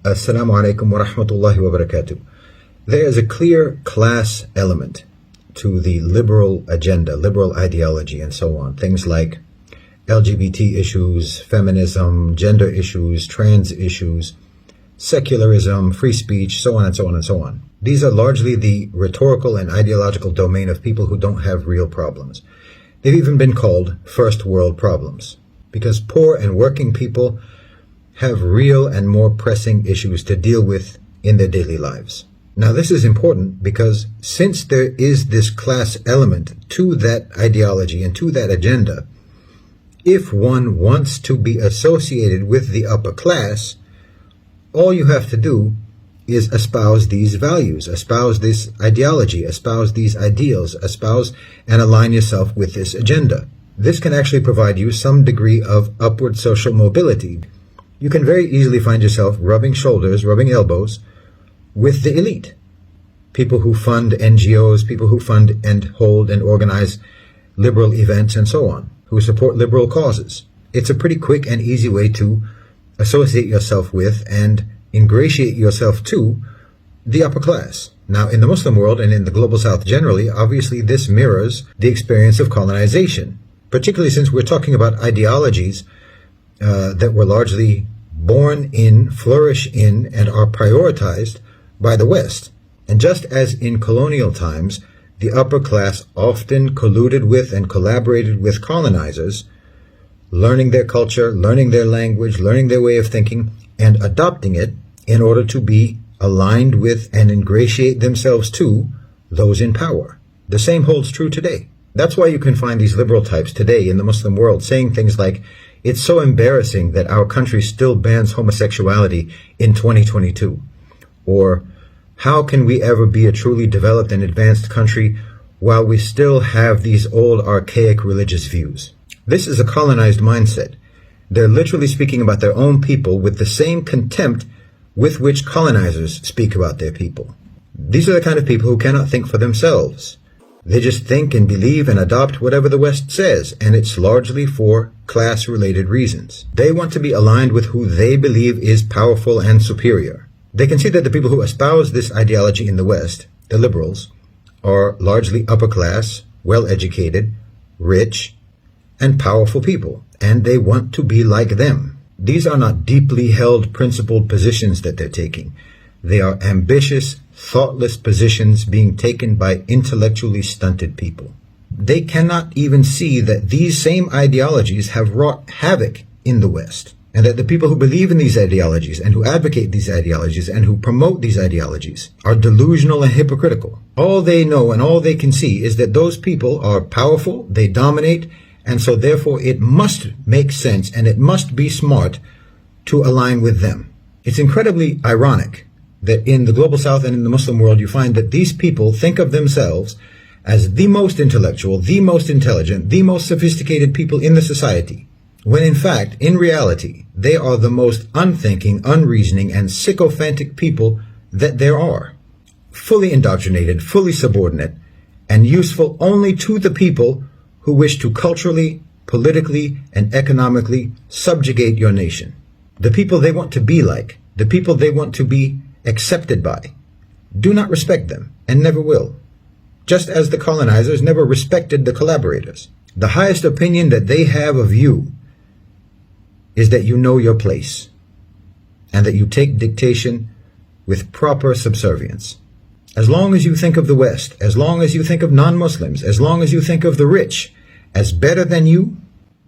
Assalamu alaikum wa rahmatullahi wa barakatuh. There is a clear class element to the liberal agenda, liberal ideology, and so on. Things like LGBT issues, feminism, gender issues, trans issues, secularism, free speech, so on and so on and so on. These are largely the rhetorical and ideological domain of people who don't have real problems. They've even been called first world problems because poor and working people have real and more pressing issues to deal with in their daily lives. Now, this is important because since there is this class element to that ideology and to that agenda, if one wants to be associated with the upper class, all you have to do is espouse these values, espouse this ideology, espouse these ideals, espouse and align yourself with this agenda. This can actually provide you some degree of upward social mobility. You can very easily find yourself rubbing shoulders, rubbing elbows with the elite. People who fund NGOs, people who fund and hold and organize liberal events and so on, who support liberal causes. It's a pretty quick and easy way to associate yourself with and ingratiate yourself to the upper class. Now, in the Muslim world and in the global south generally, obviously this mirrors the experience of colonization, particularly since we're talking about ideologies that were largely born in, flourish in, and are prioritized by the West. And just as in colonial times, the upper class often colluded with and collaborated with colonizers, learning their culture, learning their language, learning their way of thinking, and adopting it in order to be aligned with and ingratiate themselves to those in power. The same holds true today. That's why you can find these liberal types today in the Muslim world saying things like, "It's so embarrassing that our country still bans homosexuality in 2022. Or, "How can we ever be a truly developed and advanced country while we still have these old archaic religious views?" This is a colonized mindset. They're literally speaking about their own people with the same contempt with which colonizers speak about their people. These are the kind of people who cannot think for themselves. They just think and believe and adopt whatever the West says, and it's largely for class-related reasons. They want to be aligned with who they believe is powerful and superior. They can see that the people who espouse this ideology in the West, the liberals, are largely upper class, well-educated, rich, and powerful people, and they want to be like them. These are not deeply held principled positions that they're taking. They are ambitious, thoughtless positions being taken by intellectually stunted people. They cannot even see that these same ideologies have wrought havoc in the West, and that the people who believe in these ideologies and who advocate these ideologies and who promote these ideologies are delusional and hypocritical. All they know and all they can see is that those people are powerful, they dominate, and so therefore it must make sense and it must be smart to align with them. It's incredibly ironic that in the global south and in the Muslim world you find that these people think of themselves as the most intellectual, the most intelligent, the most sophisticated people in the society, when in fact, in reality, they are the most unthinking, unreasoning, and sycophantic people that there are. Fully indoctrinated, fully subordinate, and useful only to the people who wish to culturally, politically, and economically subjugate your nation. The people they want to be like, the people they want to be accepted by, do not respect them and never will, just as the colonizers never respected the collaborators. The highest opinion that they have of you is that you know your place and that you take dictation with proper subservience. As long as you think of the West, as long as you think of non-Muslims, as long as you think of the rich as better than you,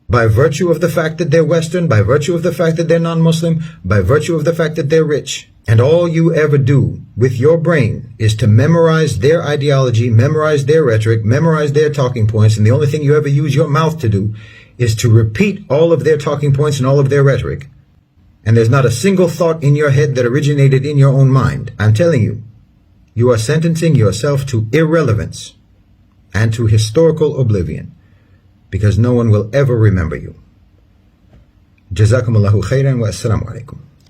by virtue of the fact that they're Western, by virtue of the fact that they're non-Muslim, by virtue of the fact that they're rich, and all you ever do with your brain is to memorize their ideology, memorize their rhetoric, memorize their talking points, and the only thing you ever use your mouth to do is to repeat all of their talking points and all of their rhetoric, and there's not a single thought in your head that originated in your own mind, I'm telling you, you are sentencing yourself to irrelevance and to historical oblivion, because no one will ever remember you. Jazakumullahu khairan wa assalamu alaikum.